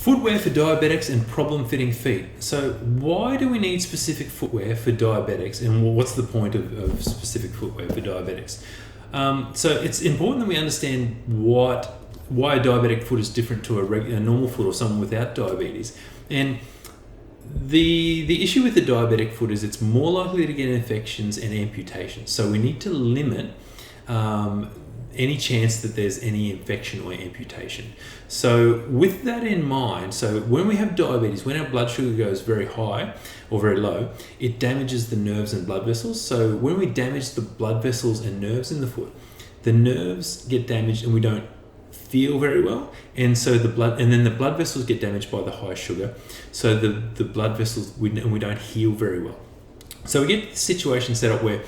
Footwear for diabetics and problem-fitting feet. So why do we need specific footwear for diabetics, and what's the point of specific footwear for diabetics? So it's important that we understand why a diabetic foot is different to a normal foot or someone without diabetes. And the issue with the diabetic foot is it's more likely to get infections and amputations. So we need to limit any chance that there's any infection or amputation. So with that in mind, so when we have diabetes, when our blood sugar goes very high or very low, it damages the nerves and blood vessels. So when we damage the blood vessels and nerves in the foot, the nerves get damaged and we don't feel very well, and so the blood vessels get damaged by the high sugar, so the blood vessels we don't heal very well. So we get the situation set up where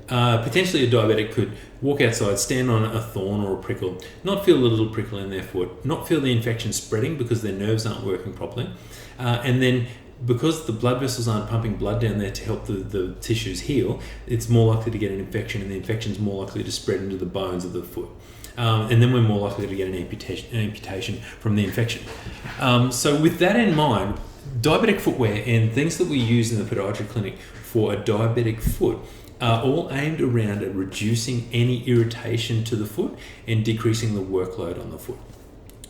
potentially a diabetic could walk outside, stand on a thorn or a prickle, not feel a little prickle in their foot, not feel the infection spreading because their nerves aren't working properly, and then because the blood vessels aren't pumping blood down there to help the tissues heal, it's more likely to get an infection, and the infection is more likely to spread into the bones of the foot. And then we're more likely to get an amputation from the infection. So with that in mind, diabetic footwear and things that we use in the podiatry clinic for a diabetic foot are all aimed around at reducing any irritation to the foot and decreasing the workload on the foot.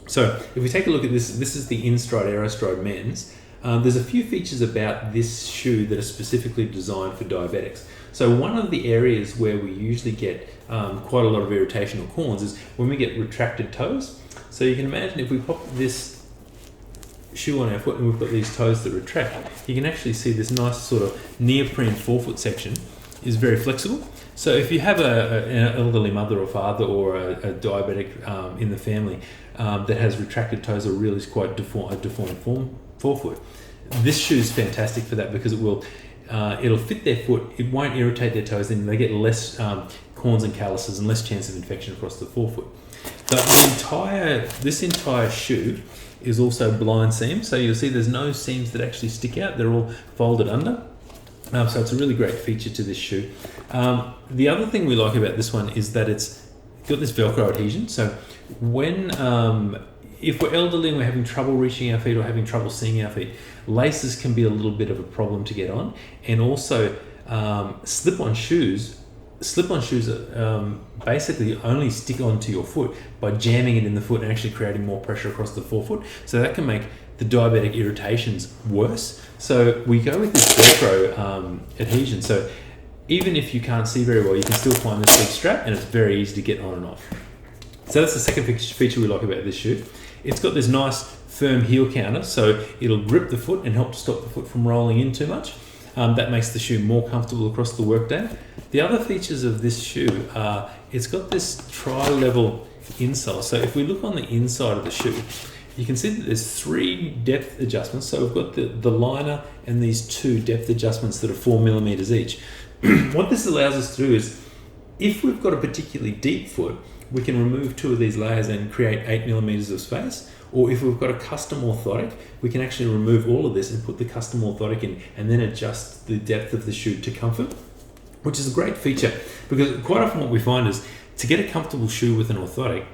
So if we take a look at this, this is the InStride Aerostride Mens. There's a few features about this shoe that are specifically designed for diabetics. So one of the areas where we usually get quite a lot of irritation or corns is when we get retracted toes. So you can imagine if we pop this shoe on our foot and we've got these toes that retract, you can actually see this nice sort of neoprene forefoot section is very flexible. So if you have an elderly mother or father or a diabetic in the family that has retracted toes or really is quite deformed forefoot, this shoe is fantastic for that because it'll fit their foot, it won't irritate their toes, and they get less corns and calluses and less chance of infection across the forefoot. But this entire shoe is also blind seam, so you'll see there's no seams that actually stick out, they're all folded under. So it's a really great feature to this shoe. The other thing we like about this one is that it's got this Velcro adhesion. So if we're elderly and we're having trouble reaching our feet or having trouble seeing our feet, laces can be a little bit of a problem to get on. And also slip-on shoes basically only stick onto your foot by jamming it in the foot and actually creating more pressure across the forefoot. So that can make the diabetic irritations worse. So we go with this Velcro adhesion. So even if you can't see very well, you can still find this big strap, and it's very easy to get on and off. So that's the second feature we like about this shoe. It's got this nice firm heel counter, so it'll grip the foot and help to stop the foot from rolling in too much. That makes the shoe more comfortable across the workday. The other features of this shoe are it's got this tri-level insole. So if we look on the inside of the shoe, you can see that there's 3 depth adjustments. So we've got the liner and these 2 depth adjustments that are 4 millimeters each. What this allows us to do is, if we've got a particularly deep foot, we can remove 2 of these layers and create 8 millimeters of space. Or if we've got a custom orthotic, we can actually remove all of this and put the custom orthotic in and then adjust the depth of the shoe to comfort, which is a great feature because quite often what we find is to get a comfortable shoe with an orthotic,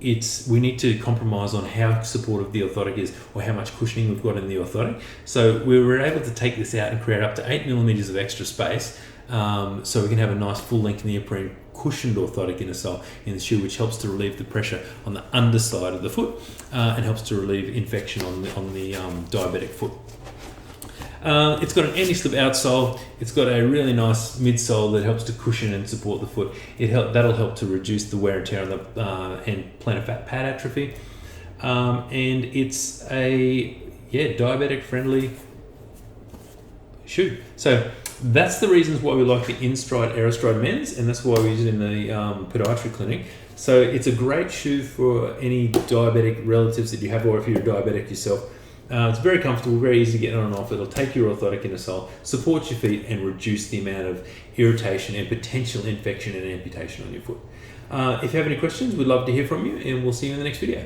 we need to compromise on how supportive the orthotic is or how much cushioning we've got in the orthotic. So we were able to take this out and create up to 8 millimeters of extra space, so we can have a nice full-length neoprene cushioned orthotic insole in the shoe, which helps to relieve the pressure on the underside of the foot and helps to relieve infection on the diabetic foot. It's got an anti-slip outsole. It's got a really nice midsole that helps to cushion and support the foot. That'll help to reduce the wear and tear on the and plantar fat pad atrophy. And it's a diabetic friendly shoe. So that's the reasons why we like the InStride Aerostride Mens, and that's why we use it in the podiatry clinic. So it's a great shoe for any diabetic relatives that you have, or if you're a diabetic yourself. It's very comfortable, very easy to get on and off. It'll take your orthotic insole, support your feet, and reduce the amount of irritation and potential infection and amputation on your foot. If you have any questions, we'd love to hear from you, and we'll see you in the next video.